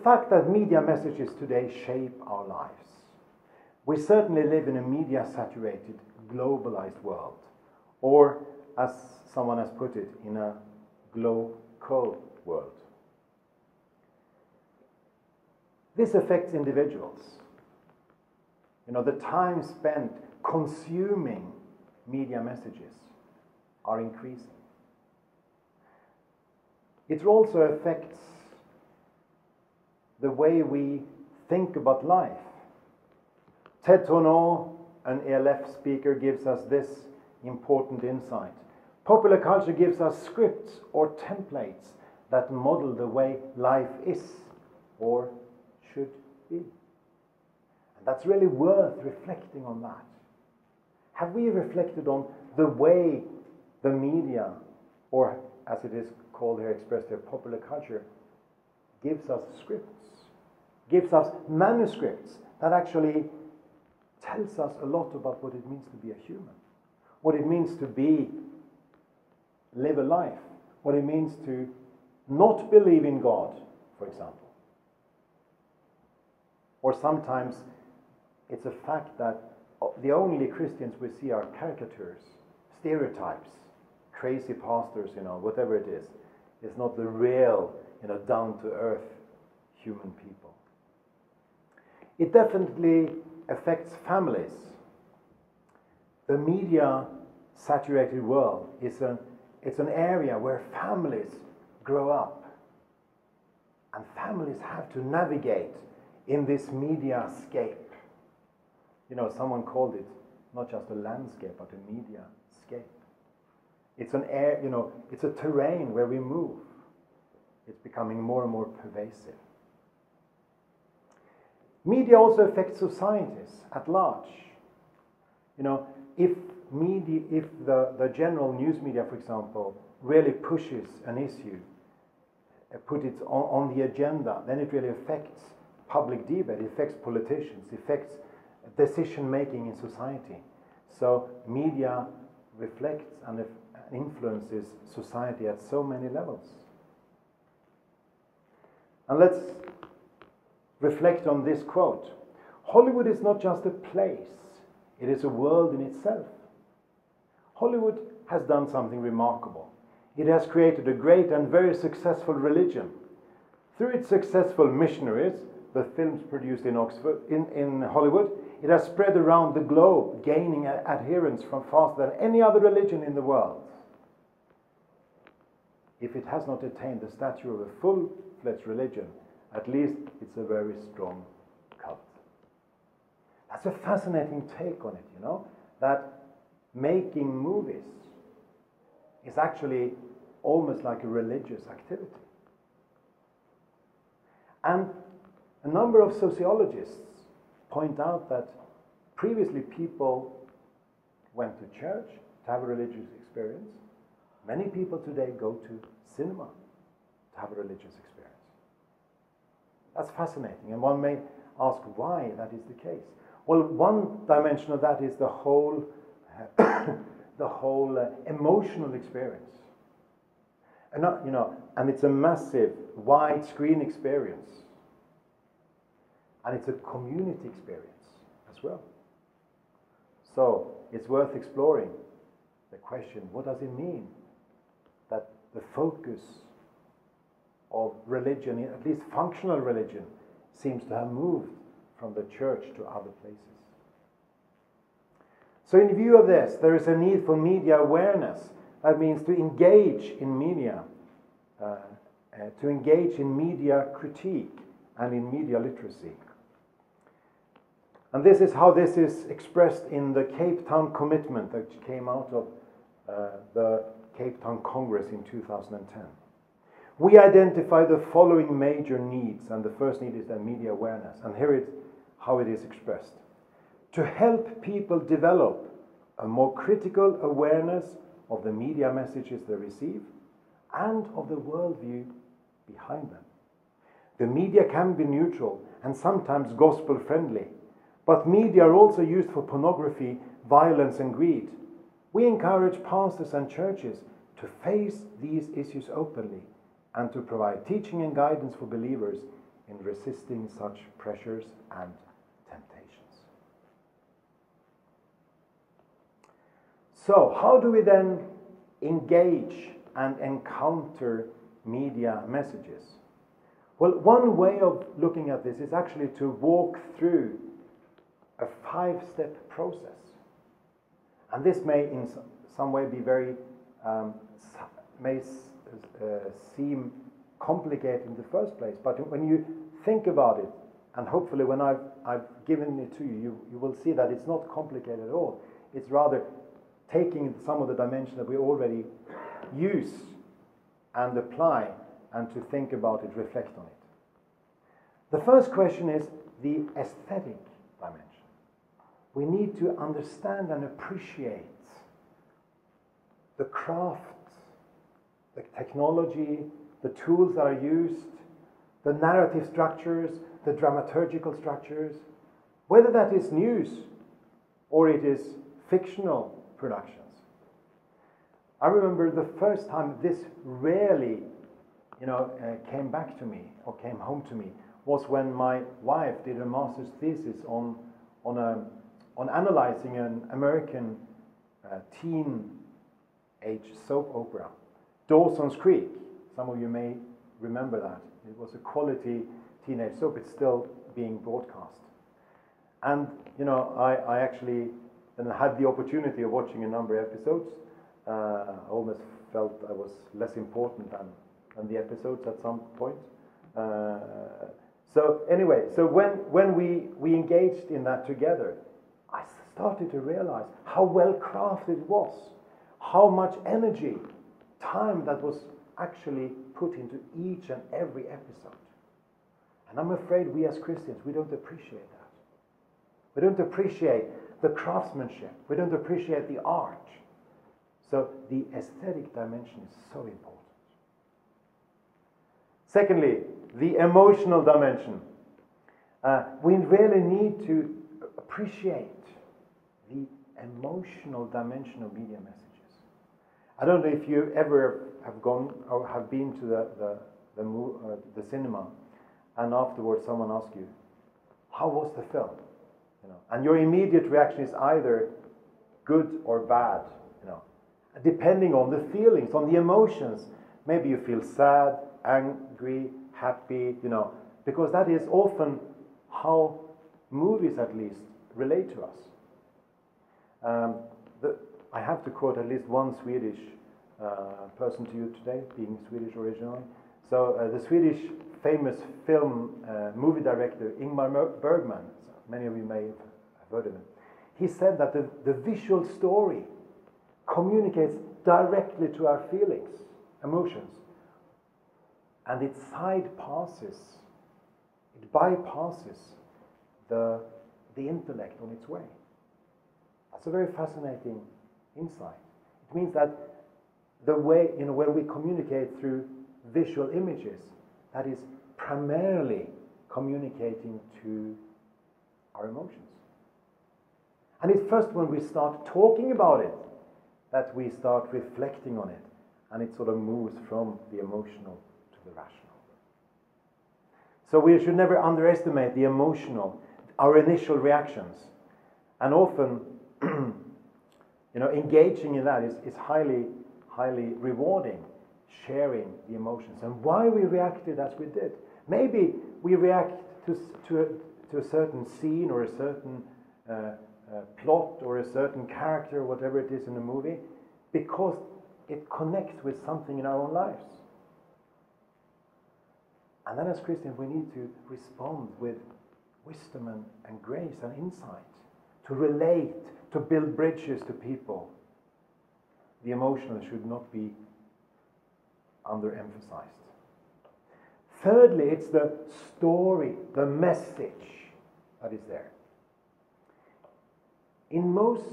fact that media messages today shape our lives. We certainly live in a media-saturated, globalized world, or as someone has put it, in a glocal world. This affects individuals. The time spent consuming media messages are increasing. It also affects the way we think about life. Ted Tourneau, an ELF speaker, gives us this important insight. Popular culture gives us scripts or templates that model the way life is or should be. And that's really worth reflecting on that. Have we reflected on the way the media, or as it is called here, expressed here, popular culture, gives us scripts, gives us manuscripts that actually tells us a lot about what it means to be a human, what it means to live a life, what it means to not believe in God, for example. Or sometimes it's a fact that the only Christians we see are caricatures, stereotypes, crazy pastors, whatever it is. It's not the real, down-to-earth human people. It definitely affects families. The media-saturated world it's an area where families grow up. And families have to navigate in this media-scape. Someone called it not just a landscape, but a media-scape. It's it's a terrain where we move. It's becoming more and more pervasive. Media also affects societies at large. If the general news media, for example, really pushes an issue, put it on the agenda, then it really affects public debate, it affects politicians, it affects decision-making in society. So media reflects and influences society at so many levels. And let's reflect on this quote. Hollywood is not just a place, it is a world in itself. Hollywood has done something remarkable. It has created a great and very successful religion. Through its successful missionaries, the films produced in Hollywood, it has spread around the globe, gaining adherents from faster than any other religion in the world. If it has not attained the stature of a full-fledged religion, at least it's a very strong cult. That's a fascinating take on it, that making movies is actually almost like a religious activity. And a number of sociologists point out that previously people went to church to have a religious experience. Many people today go to cinema to have a religious experience. That's fascinating, and one may ask why that is the case. Well, one dimension of that is the whole emotional experience. And it's a massive, widescreen experience. And it's a community experience as well. So it's worth exploring the question, what does it mean that the focus of religion, at least functional religion, seems to have moved from the church to other places? So in view of this, there is a need for media awareness. That means to engage in media, to engage in media critique and in media literacy. And this is how this is expressed in the Cape Town Commitment that came out of the Cape Town Congress in 2010. We identify the following major needs, and the first need is the media awareness. And here is how it is expressed. To help people develop a more critical awareness of the media messages they receive and of the worldview behind them. The media can be neutral and sometimes gospel-friendly, but media are also used for pornography, violence and greed. We encourage pastors and churches to face these issues openly and to provide teaching and guidance for believers in resisting such pressures and temptations. So, how do we then engage and encounter media messages? Well, one way of looking at this is actually to walk through a 5-step process. And this may in some way be very, seem complicated in the first place, but when you think about it, and hopefully when I've given it to you, you will see that it's not complicated at all. It's rather taking some of the dimensions that we already use and apply, and to think about it, reflect on it. The first question is the aesthetic dimension. We need to understand and appreciate the craft, the technology, the tools that are used, the narrative structures, the dramaturgical structures, whether that is news or it is fictional productions. I remember the first time this really, came back to me or came home to me was when my wife did a master's thesis on analyzing an American teen-age soap opera, Dawson's Creek. Some of you may remember that. It was a quality teenage soap. It's still being broadcast. And, I actually had the opportunity of watching a number of episodes. I almost felt I was less important than the episodes at some point. So when we engaged in that together, I started to realize how well crafted it was, how much energy, time that was actually put into each and every episode. And I'm afraid we as Christians, we don't appreciate that. We don't appreciate the craftsmanship. We don't appreciate the art. So the aesthetic dimension is so important. Secondly, the emotional dimension. We really need to appreciate the emotional dimension of media messages. I don't know if you ever have gone or have been to the cinema, and afterwards someone asks you, "How was the film?" And your immediate reaction is either good or bad. Depending on the feelings, on the emotions. Maybe you feel sad, angry, happy, because that is often how movies at least relate to us. I have to quote at least one Swedish person to you today, being Swedish originally. So the Swedish famous movie director Ingmar Bergman, many of you may have heard of him, he said that the visual story communicates directly to our feelings, emotions, and it bypasses the intellect on its way. That's a very fascinating insight. It means that the way, when we communicate through visual images, that is primarily communicating to our emotions. And it's first when we start talking about it that we start reflecting on it, and it sort of moves from the emotional to the rational. So we should never underestimate the emotional, our initial reactions. And often, engaging in that is highly, highly rewarding, sharing the emotions and why we reacted as we did. Maybe we react to a certain scene or a certain plot or a certain character, whatever it is in the movie, because it connects with something in our own lives. And then as Christians, we need to respond with wisdom and grace and insight, to relate, to build bridges to people. The emotional should not be underemphasized. Thirdly, it's the story, the message that is there. In most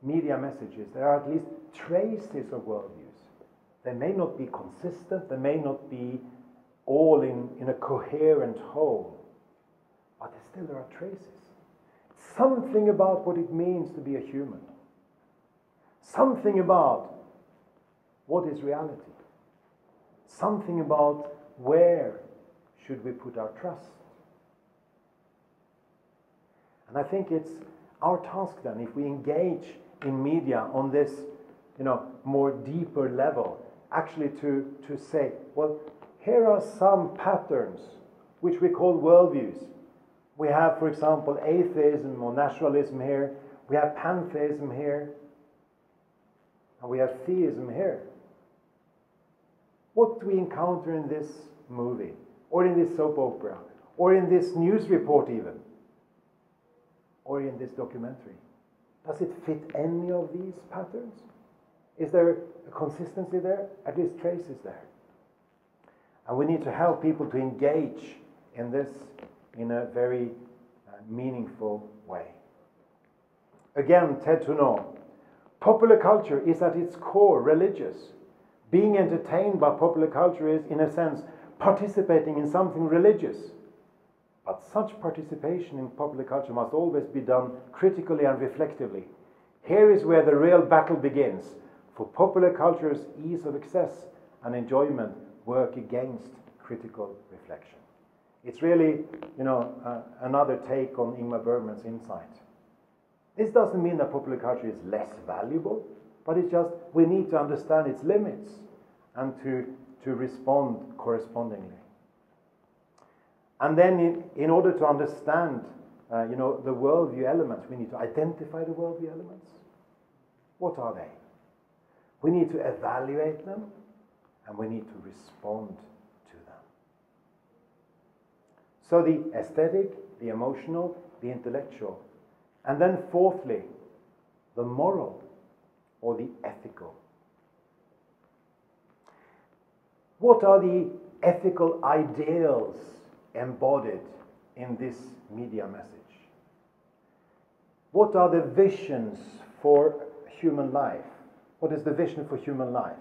media messages, there are at least traces of worldviews. They may not be consistent, they may not be all in a coherent whole, but still there are traces. Something about what it means to be a human. Something about what is reality. Something about where should we put our trust? And I think it's our task then, if we engage in media on this, more deeper level, actually to say, well, here are some patterns which we call worldviews. We have, for example, atheism or naturalism here. We have pantheism here. And we have theism here. What do we encounter in this movie? Or in this soap opera? Or in this news report even? Or in this documentary? Does it fit any of these patterns? Is there a consistency there? At least traces there. And we need to help people to engage in this in a very meaningful way. Again, Ted to know. Popular culture is at its core religious. Being entertained by popular culture is, in a sense, participating in something religious. But such participation in popular culture must always be done critically and reflectively. Here is where the real battle begins. For popular culture's ease of access and enjoyment work against critical reflection. It's really, another take on Ingmar Bergman's insight. This doesn't mean that popular culture is less valuable, but it's just we need to understand its limits and to respond correspondingly. And then in order to understand, the worldview elements, we need to identify the worldview elements. What are they? We need to evaluate them, and we need to respond to them. So the aesthetic, the emotional, the intellectual. And then fourthly, the moral or the ethical. What are the ethical ideals embodied in this media message? What are the visions for human life? What is the vision for human life?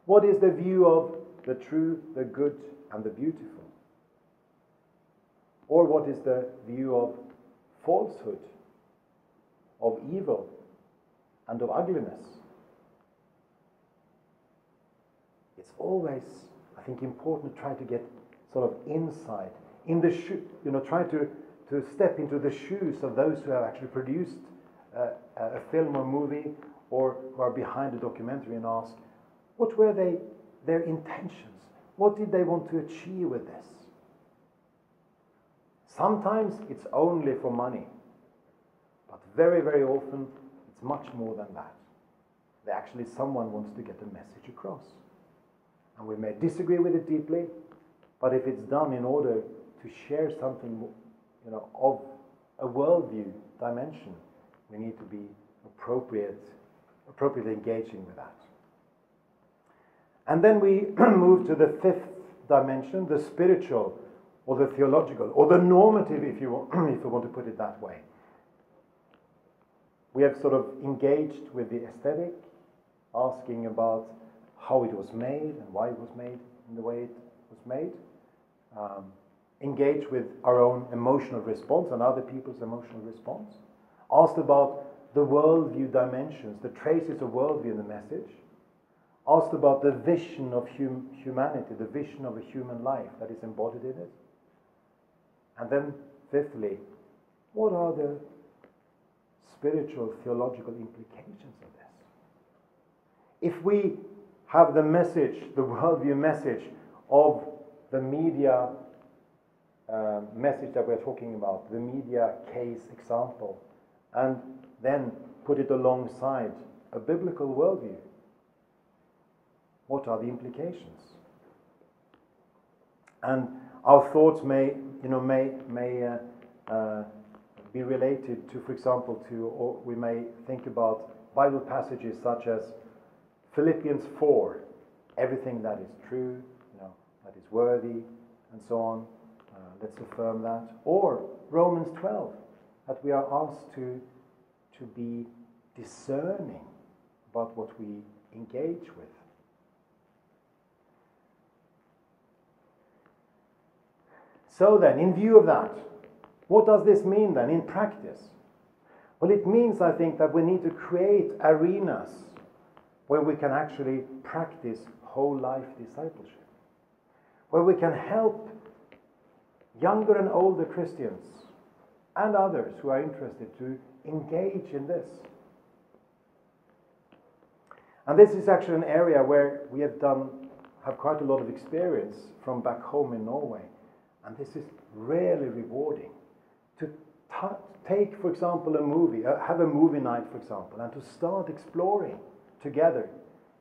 What is the view of the true, the good, and the beautiful? Or what is the view of falsehood, of evil, and of ugliness? It's always, I think, important to try to get sort of insight in the try to step into the shoes of those who have actually produced a film or movie, or who are behind a documentary, and ask, what were their intentions? What did they want to achieve with this? Sometimes it's only for money, but very, very often it's much more than that. Actually, someone wants to get a message across. And we may disagree with it deeply, but if it's done in order to share something, of a worldview dimension, we need to be appropriately engaging with that. And then we move to the fifth dimension, the spiritual, or the theological, or the normative, if you want to put it that way. We have sort of engaged with the aesthetic, asking about how it was made and why it was made in the way it was made. Engaged with our own emotional response and other people's emotional response. Asked about the worldview dimensions, the traces of worldview in the message. Asked about the vision of humanity, the vision of a human life that is embodied in it. And then, fifthly, what are the spiritual, theological implications of this? If we have the message, the worldview message of the media message that we're talking about, the media case example, and then put it alongside a biblical worldview, what are the implications? And our thoughts may be related to, for example, or we may think about Bible passages such as Philippians 4, everything that is true, that is worthy, and so on. Let's affirm that. Or Romans 12, that we are asked to be discerning about what we engage with. So then, in view of that, what does this mean then in practice? Well, it means, I think, that we need to create arenas where we can actually practice whole life discipleship, where we can help younger and older Christians and others who are interested to engage in this. And this is actually an area where we have quite a lot of experience from back home in Norway. And this is really rewarding. To take, for example, a movie, have a movie night, for example, and to start exploring together,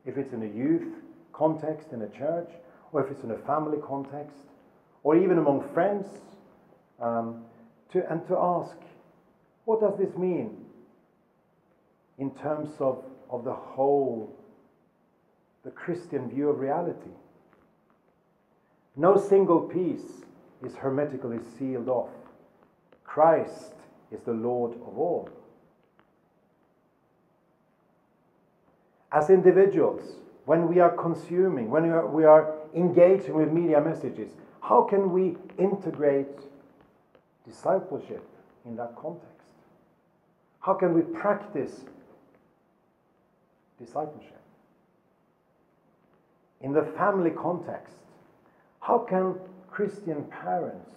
if it's in a youth context in a church, or if it's in a family context, or even among friends, to ask, what does this mean in terms of the Christian view of reality? No single piece is hermetically sealed off. Christ is the Lord of all. As individuals, when we are consuming, when we are engaging with media messages, how can we integrate discipleship in that context? How can we practice discipleship? In the family context, how can Christian parents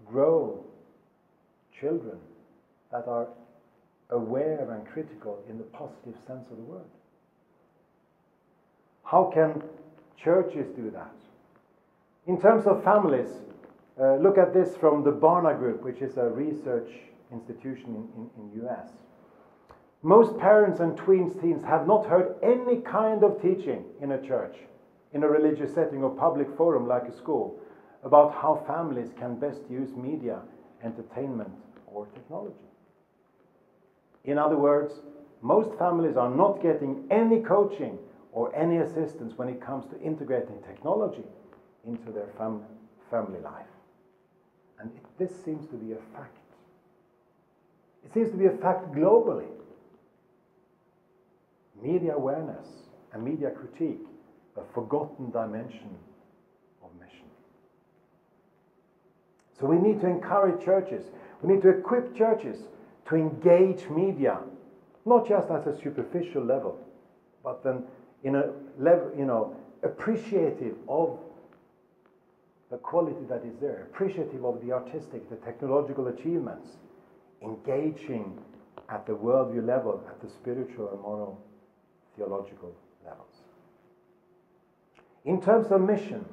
grow children that are aware and critical in the positive sense of the word? How can churches do that? In terms of families, look at this from the Barna Group, which is a research institution in US. Most parents and teens have not heard any kind of teaching in a church, in a religious setting or public forum like a school, about how families can best use media, entertainment, or technology. In other words, most families are not getting any coaching or any assistance when it comes to integrating technology into their family life. And this seems to be a fact. It seems to be a fact globally. Media awareness and media critique, a forgotten dimension of mission. So we need to encourage churches. We need to equip churches to engage media, not just at a superficial level, but then in a level, appreciative of the quality that is there, appreciative of the artistic, the technological achievements, engaging at the worldview level, at the spiritual and moral, theological levels. In terms of mission,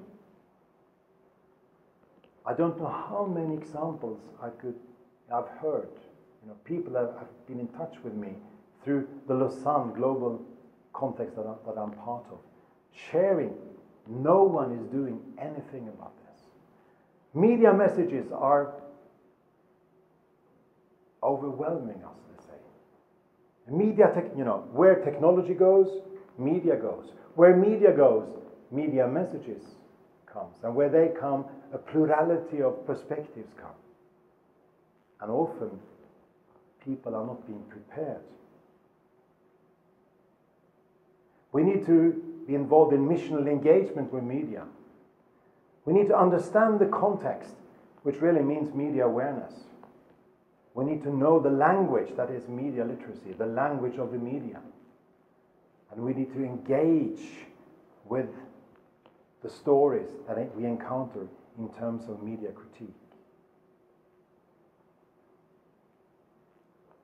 I don't know how many examples I've heard. People have been in touch with me through the Lausanne global context that I'm part of, sharing. No one is doing anything about this. Media messages are overwhelming us, let's say. Media, where technology goes, media goes. Where media goes, media messages comes. And where they come, a plurality of perspectives come. And often, people are not being prepared. We need to be involved in missional engagement with media. We need to understand the context, which really means media awareness. We need to know the language that is media literacy, the language of the media. And we need to engage with the stories that we encounter in terms of media critique.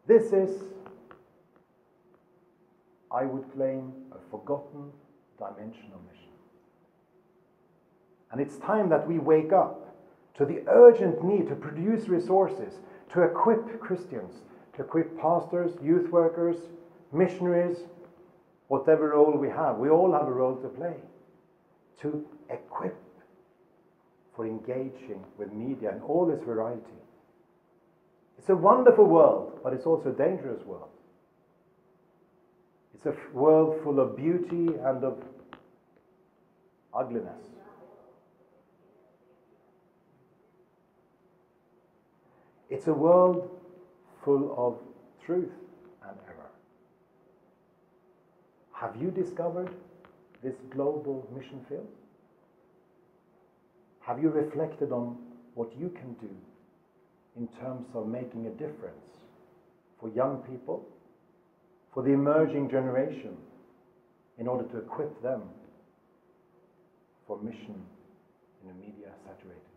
This is, I would claim, a forgotten dimension of mission. And it's time that we wake up to the urgent need to produce resources to equip Christians, to equip pastors, youth workers, missionaries, whatever role we have. We all have a role to play. To equip for engaging with media in all its variety. It's a wonderful world, but it's also a dangerous world. It's a world full of beauty and of ugliness. It's a world full of truth and error. Have you discovered this global mission field? Have you reflected on what you can do in terms of making a difference for young people, for the emerging generation, in order to equip them for mission in a media-saturated